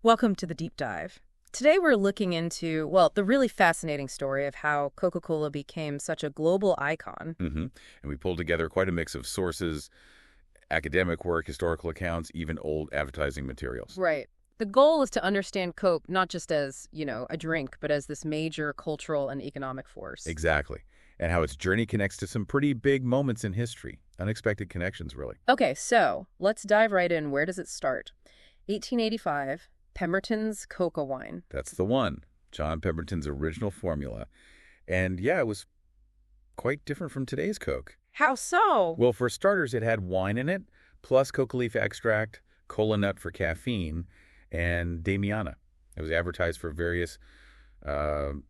Welcome to the deep dive. Today we're looking into, well, the really fascinating story of how Coca-Cola became such a global icon. And we pulled together quite a mix of sources, academic work, historical accounts, even old advertising materials. Right. The goal is to understand Coke not just as, a drink, but as this major cultural and economic force. Exactly. And how its journey connects to some pretty big moments in history. Unexpected connections, really. Okay, so let's dive right in. Where does it start? 1885, Pemberton's Coca wine. That's the one. John Pemberton's original formula. And yeah, it was quite different from today's Coke. How so? Well, for starters, it had wine in it, plus coca leaf extract, cola nut for caffeine, and Damiana. It was advertised for various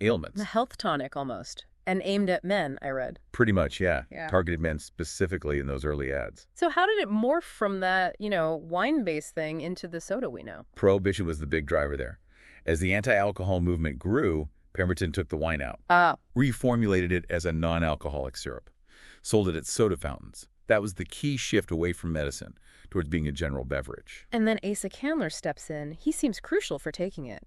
ailments. A health tonic almost. And aimed at men, I read. Pretty much, yeah. Yeah. Targeted men specifically in those early ads. So how did it morph from that, wine-based thing into the soda we know? Prohibition was the big driver there. As the anti-alcohol movement grew, Pemberton took the wine out, reformulated it as a non-alcoholic syrup, sold it at soda fountains. That was the key shift away from medicine towards being a general beverage. And then Asa Candler steps in. He seems crucial for taking it,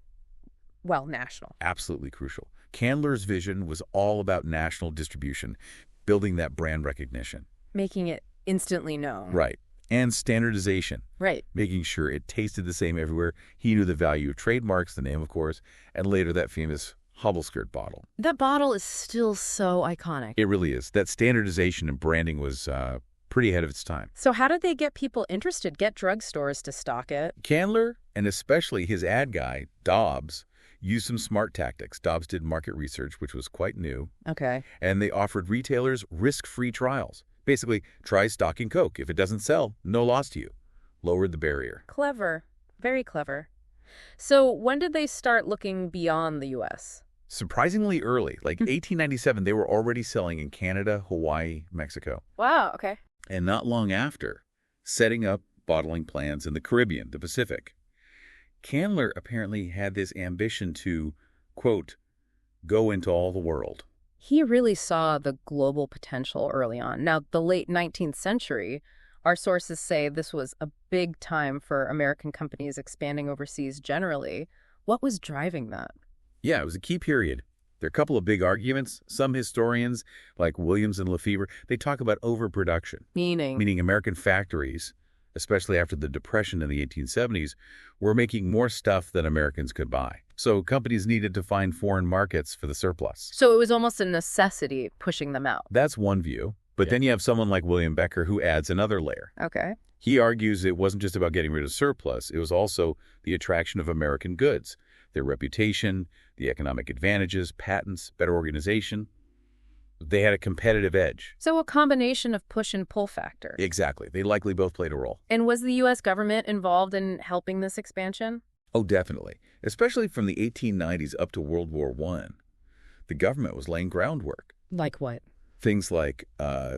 well, national. Absolutely crucial. Candler's vision was all about national distribution, building that brand recognition. Making it instantly known. Right. And standardization. Right. Making sure it tasted the same everywhere. He knew the value of trademarks, the name, of course, and later that famous hobble skirt bottle. That bottle is still so iconic. It really is. That standardization and branding was pretty ahead of its time. So how did they get people interested, get drugstores to stock it? Candler, and especially his ad guy, Dobbs, used some smart tactics. Dobbs did market research, which was quite new. Okay. And they offered retailers risk-free trials. Basically, try stocking Coke. If it doesn't sell, no loss to you. Lowered the barrier. Clever. Very clever. So when did they start looking beyond the U.S.? Surprisingly early, like 1897, they were already selling in Canada, Hawaii, Mexico. Wow, okay. And not long after, setting up bottling plants in the Caribbean, the Pacific. Candler apparently had this ambition to, quote, go into all the world. He really saw the global potential early on. Now, the late 19th century, our sources say this was a big time for American companies expanding overseas generally. What was driving that? Yeah, it was a key period. There are a couple of big arguments. Some historians, like Williams and Lefevre, they talk about overproduction. Meaning American factories, especially after the Depression in the 1870s, were making more stuff than Americans could buy. So companies needed to find foreign markets for the surplus. So it was almost a necessity pushing them out. That's one view. But then you have someone like William Becker who adds another layer. Okay. He argues it wasn't just about getting rid of surplus. It was also the attraction of American goods, their reputation, the economic advantages, patents, better organization. They had a competitive edge. So a combination of push and pull factor. Exactly. They likely both played a role. And was the U.S. government involved in helping this expansion? Oh, definitely. Especially from the 1890s up to World War I. The government was laying groundwork. Like what? Things like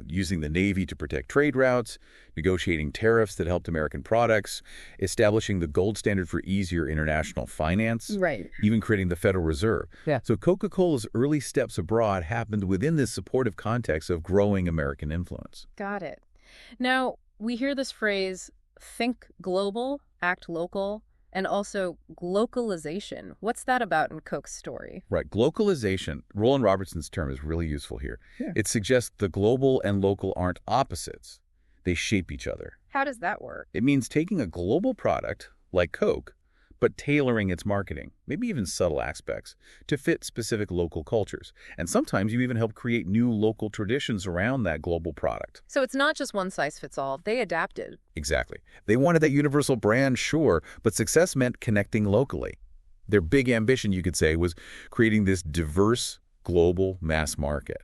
using the Navy to protect trade routes, negotiating tariffs that helped American products, establishing the gold standard for easier international finance, Right. even creating the Federal Reserve. Yeah. So Coca-Cola's early steps abroad happened within this supportive context of growing American influence. Got it. Now, we hear this phrase, think global, act local, and also glocalization. What's that about in Coke's story? Right. Glocalization, Roland Robertson's term, is really useful here. Yeah. It suggests the global and local aren't opposites. They shape each other. How does that work? It means taking a global product, like Coke, but tailoring its marketing, maybe even subtle aspects, to fit specific local cultures. And sometimes you even help create new local traditions around that global product. So it's not just one size fits all. They adapted. Exactly. They wanted that universal brand, sure, but success meant connecting locally. Their big ambition, you could say, was creating this diverse global mass market.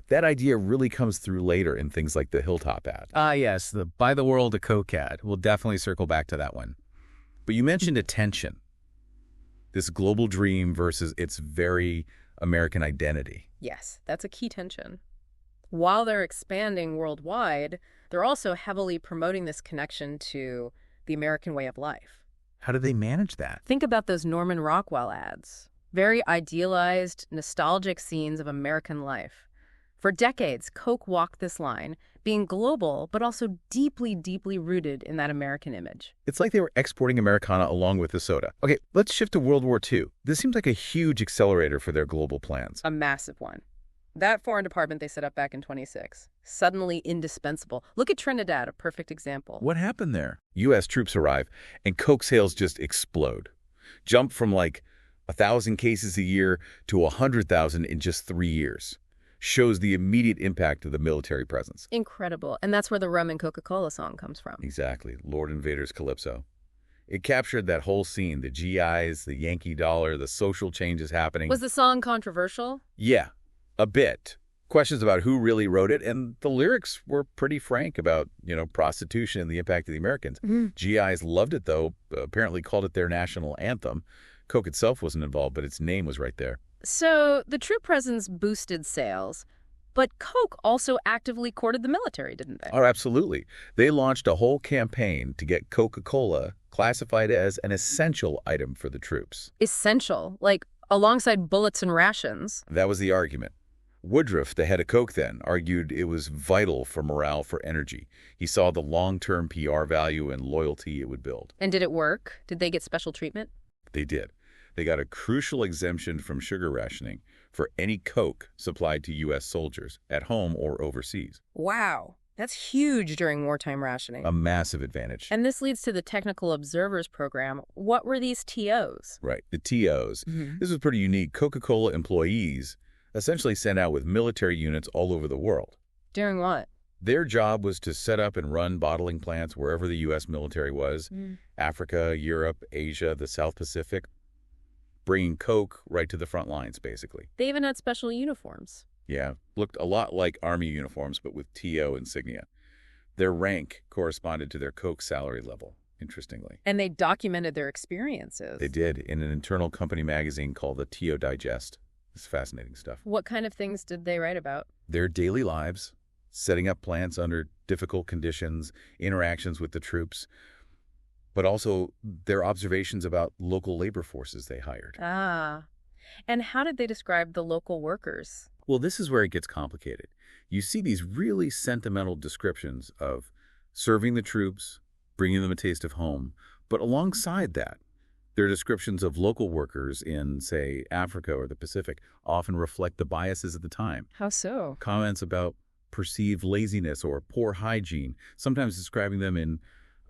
That idea really comes through later in things like the Hilltop ad. Yes, the Buy the World a Coke ad. We'll definitely circle back to that one. But you mentioned attention, this global dream versus its very American identity. Yes, that's a key tension. While they're expanding worldwide, they're also heavily promoting this connection to the American way of life. How do they manage that? Think about those Norman Rockwell ads. Very idealized, nostalgic scenes of American life. For decades, Coke walked this line, being global, but also deeply, deeply rooted in that American image. It's like they were exporting Americana along with the soda. Okay, let's shift to World War II. This seems like a huge accelerator for their global plans. A massive one. That foreign department they set up back in 26, suddenly indispensable. Look at Trinidad, a perfect example. What happened there? U.S. troops arrive, and Coke sales just explode. Jump from like 1,000 cases a year to 100,000 in just 3 years. Shows the immediate impact of the military presence. Incredible. And that's where the rum and Coca-Cola song comes from. Exactly. Lord Invader's Calypso. It captured that whole scene, the GIs, the Yankee dollar, the social changes happening. Was the song controversial? Yeah, a bit. Questions about who really wrote it, and the lyrics were pretty frank about, prostitution and the impact of the Americans. GIs loved it, though, apparently called it their national anthem. Coke itself wasn't involved, but its name was right there. So the troop presence boosted sales, but Coke also actively courted the military, didn't they? Oh, absolutely. They launched a whole campaign to get Coca-Cola classified as an essential item for the troops. Essential, like alongside bullets and rations. That was the argument. Woodruff, the head of Coke then, argued it was vital for morale, for energy. He saw the long-term PR value and loyalty it would build. And did it work? Did they get special treatment? They did. They got a crucial exemption from sugar rationing for any Coke supplied to U.S. soldiers, at home or overseas. Wow. That's huge during wartime rationing. A massive advantage. And this leads to the Technical Observers Program. What were these TOs? Right, the TOs. This was pretty unique. Coca-Cola employees essentially sent out with military units all over the world. Doing what? Their job was to set up and run bottling plants wherever the U.S. military was. Africa, Europe, Asia, the South Pacific. Bringing Coke right to the front lines, basically. They even had special uniforms. Yeah, looked a lot like Army uniforms, but with TO insignia. Their rank corresponded to their Coke salary level, interestingly. And they documented their experiences. They did, in an internal company magazine called the TO Digest. It's fascinating stuff. What kind of things did they write about? Their daily lives, setting up plants under difficult conditions, interactions with the troops, but also their observations about local labor forces they hired. And how did they describe the local workers? Well, this is where it gets complicated. You see these really sentimental descriptions of serving the troops, bringing them a taste of home, but alongside that, their descriptions of local workers in, say, Africa or the Pacific often reflect the biases of the time. How so? Comments about perceived laziness or poor hygiene, sometimes describing them in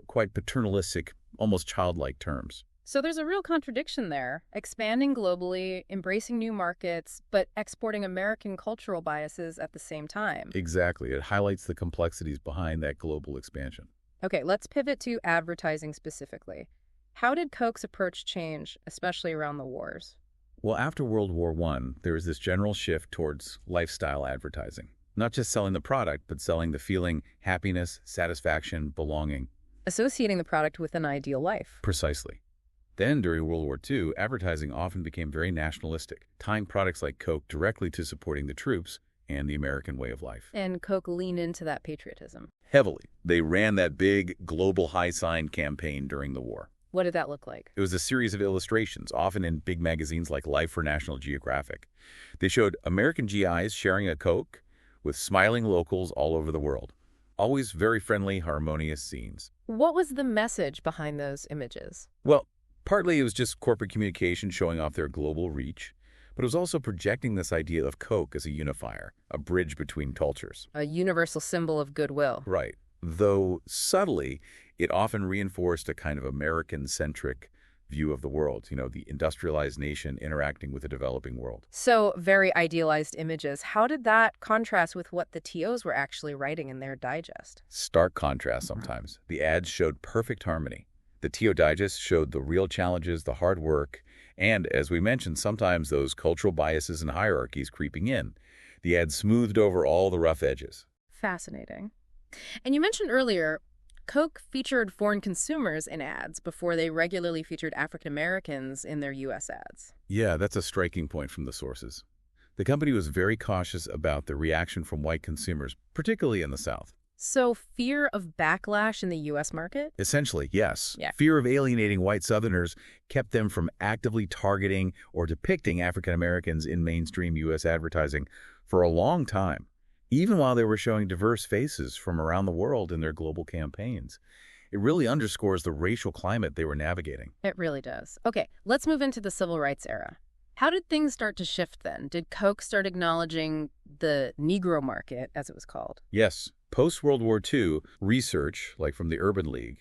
quite paternalistic, almost childlike terms. So there's a real contradiction there, expanding globally, embracing new markets, but exporting American cultural biases at the same time. Exactly. It highlights the complexities behind that global expansion. Okay, let's pivot to advertising specifically. How did Coke's approach change, especially around the wars? Well, after World War I, there was this general shift towards lifestyle advertising. Not just selling the product, but selling the feeling, happiness, satisfaction, belonging. Associating the product with an ideal life. Precisely. Then, during World War II, advertising often became very nationalistic, tying products like Coke directly to supporting the troops and the American way of life. And Coke leaned into that patriotism. Heavily. They ran that big global high sign campaign during the war. What did that look like? It was a series of illustrations, often in big magazines like Life or National Geographic. They showed American GIs sharing a Coke with smiling locals all over the world. Always very friendly, harmonious scenes. What was the message behind those images? Well, partly it was just corporate communication showing off their global reach, but it was also projecting this idea of Coke as a unifier, a bridge between cultures. A universal symbol of goodwill. Right. Though subtly, it often reinforced a kind of American-centric view of the world, the industrialized nation interacting with the developing world. So, very idealized images. How did that contrast with what the TOs were actually writing in their digest? Stark contrast sometimes. The ads showed perfect harmony. The TO Digest showed the real challenges, the hard work, and, as we mentioned, sometimes those cultural biases and hierarchies creeping in. The ads smoothed over all the rough edges. Fascinating. And you mentioned earlier, Coke featured foreign consumers in ads before they regularly featured African Americans in their U.S. ads. Yeah, that's a striking point from the sources. The company was very cautious about the reaction from white consumers, particularly in the South. So fear of backlash in the U.S. market? Essentially, yes. Yeah. Fear of alienating white Southerners kept them from actively targeting or depicting African Americans in mainstream U.S. advertising for a long time. even while they were showing diverse faces from around the world in their global campaigns. It really underscores the racial climate they were navigating. It really does. Okay, let's move into the civil rights era. How did things start to shift then? Did Coke start acknowledging the Negro market, as it was called? Yes, post-World War II, research, like from the Urban League,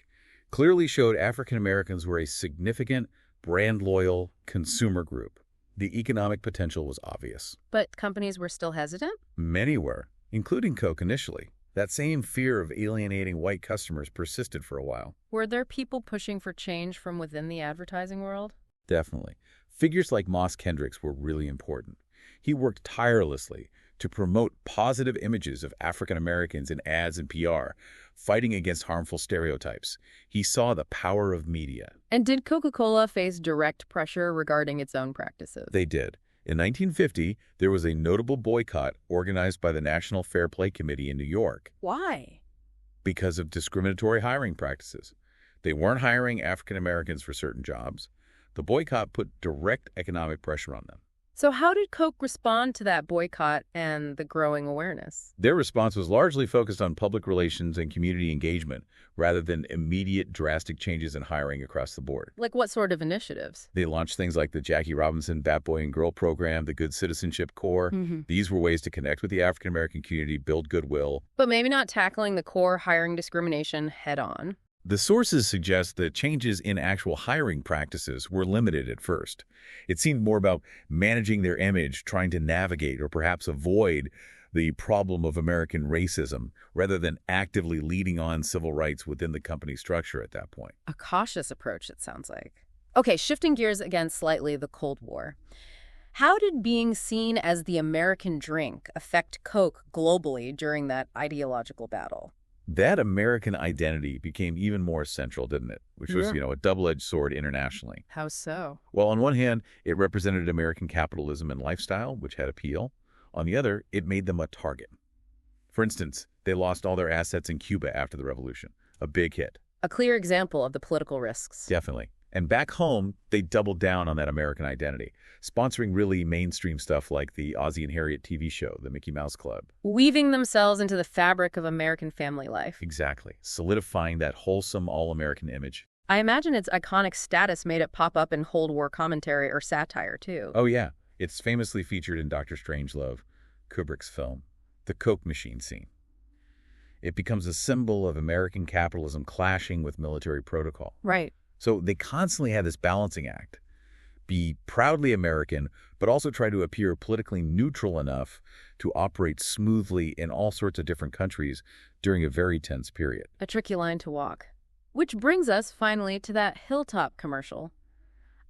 clearly showed African Americans were a significant, brand-loyal consumer group. The economic potential was obvious. But companies were still hesitant? Many were, including Coke initially. That same fear of alienating white customers persisted for a while. Were there people pushing for change from within the advertising world? Definitely. Figures like Moss Kendricks were really important. He worked tirelessly to promote positive images of African Americans in ads and PR, fighting against harmful stereotypes. He saw the power of media. And did Coca-Cola face direct pressure regarding its own practices? They did. In 1950, there was a notable boycott organized by the National Fair Play Committee in New York. Why? Because of discriminatory hiring practices. They weren't hiring African Americans for certain jobs. The boycott put direct economic pressure on them. So how did Coke respond to that boycott and the growing awareness? Their response was largely focused on public relations and community engagement, rather than immediate drastic changes in hiring across the board. Like what sort of initiatives? They launched things like the Jackie Robinson Bat Boy and Girl program, the Good Citizenship Corps. These were ways to connect with the African American community, build goodwill. But maybe not tackling the core hiring discrimination head on. The sources suggest that changes in actual hiring practices were limited at first. It seemed more about managing their image, trying to navigate or perhaps avoid the problem of American racism, rather than actively leading on civil rights within the company structure at that point. A cautious approach, it sounds like. Okay, shifting gears again slightly, the Cold War. How did being seen as the American drink affect Coke globally during that ideological battle? That American identity became even more central, didn't it? Which was, a double-edged sword internationally. How so? Well, on one hand, it represented American capitalism and lifestyle, which had appeal. On the other, it made them a target. For instance, they lost all their assets in Cuba after the revolution. A big hit. A clear example of the political risks. Definitely. And back home, they doubled down on that American identity, sponsoring really mainstream stuff like the Ozzie and Harriet TV show, the Mickey Mouse Club. Weaving themselves into the fabric of American family life. Exactly. Solidifying that wholesome all-American image. I imagine its iconic status made it pop up in Cold War commentary or satire, too. Oh, yeah. It's famously featured in Dr. Strangelove, Kubrick's film, the Coke machine scene. It becomes a symbol of American capitalism clashing with military protocol. Right. So they constantly had this balancing act. Be proudly American, but also try to appear politically neutral enough to operate smoothly in all sorts of different countries during a very tense period. A tricky line to walk. Which brings us, finally, to that Hilltop commercial.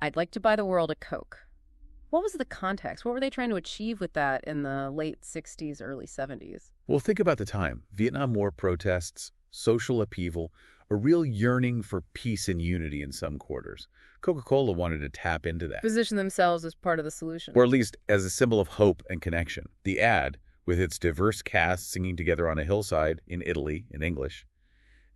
I'd like to buy the world a Coke. What was the context? What were they trying to achieve with that in the late 60s, early 70s? Well, think about the time. Vietnam War protests, social upheaval, a real yearning for peace and unity in some quarters. Coca-Cola wanted to tap into that. Position themselves as part of the solution. Or at least as a symbol of hope and connection. The ad, with its diverse cast singing together on a hillside in Italy, in English,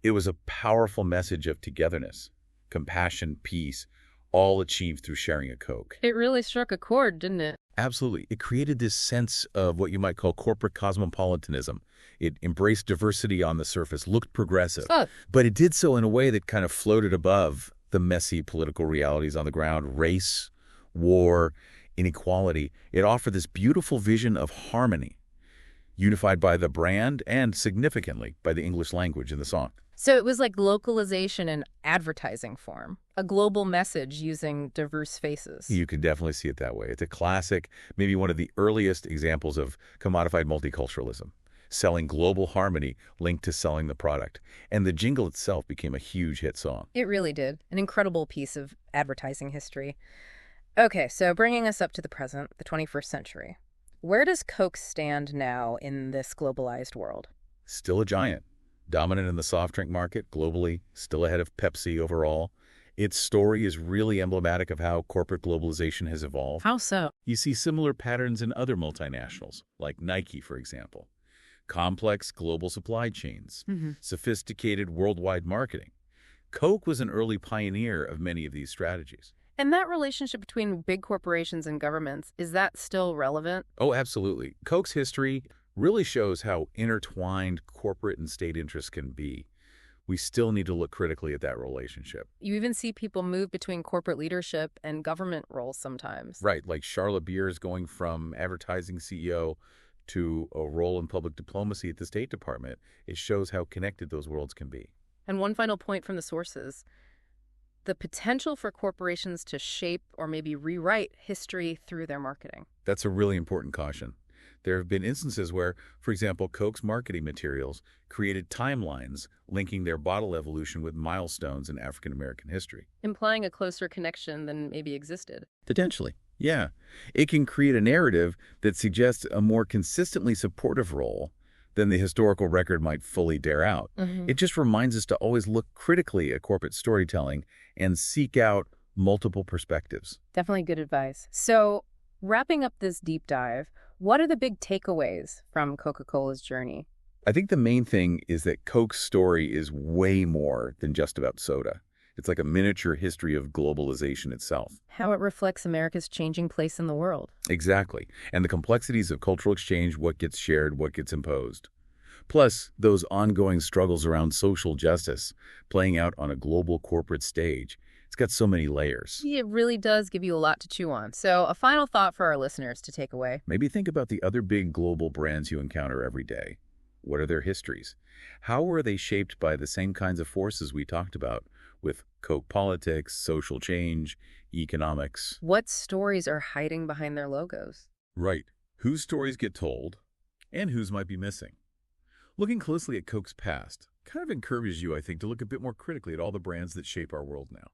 it was a powerful message of togetherness, compassion, peace, all achieved through sharing a Coke. It really struck a chord, didn't it? Absolutely. It created this sense of what you might call corporate cosmopolitanism. It embraced diversity on the surface, looked progressive, but it did so in a way that kind of floated above the messy political realities on the ground, race, war, inequality. It offered this beautiful vision of harmony, unified by the brand and significantly by the English language in the song. So it was like localization in advertising form, a global message using diverse faces. You could definitely see it that way. It's a classic, maybe one of the earliest examples of commodified multiculturalism, selling global harmony linked to selling the product. And the jingle itself became a huge hit song. It really did. An incredible piece of advertising history. Okay, so bringing us up to the present, the 21st century. Where does Coke stand now in this globalized world? Still a giant. Dominant in the soft drink market globally, still ahead of Pepsi overall. Its story is really emblematic of how corporate globalization has evolved. How so? You see similar patterns in other multinationals, like Nike, for example. Complex global supply chains, sophisticated worldwide marketing. Coke was an early pioneer of many of these strategies. And that relationship between big corporations and governments, is that still relevant? Oh, absolutely. Coke's history really shows how intertwined corporate and state interests can be. We still need to look critically at that relationship. You even see people move between corporate leadership and government roles sometimes. Right, like Charlotte Beers going from advertising CEO to a role in public diplomacy at the State Department. It shows how connected those worlds can be. And one final point from the sources: the potential for corporations to shape or maybe rewrite history through their marketing. That's a really important caution. There have been instances where, for example, Coke's marketing materials created timelines linking their bottle evolution with milestones in African American history. Implying a closer connection than maybe existed. Potentially, yeah. It can create a narrative that suggests a more consistently supportive role than the historical record might fully dare out. It just reminds us to always look critically at corporate storytelling and seek out multiple perspectives. Definitely good advice. So, wrapping up this deep dive, what are the big takeaways from Coca-Cola's journey? I think the main thing is that Coke's story is way more than just about soda. It's like a miniature history of globalization itself. How it reflects America's changing place in the world. Exactly. And the complexities of cultural exchange, what gets shared, what gets imposed. Plus, those ongoing struggles around social justice playing out on a global corporate stage. It's got so many layers. It really does give you a lot to chew on. So, a final thought for our listeners to take away. Maybe think about the other big global brands you encounter every day. What are their histories? How were they shaped by the same kinds of forces we talked about with Coke politics, social change, economics? What stories are hiding behind their logos? Right. Whose stories get told and whose might be missing? Looking closely at Coke's past kind of encourages you, I think, to look a bit more critically at all the brands that shape our world now.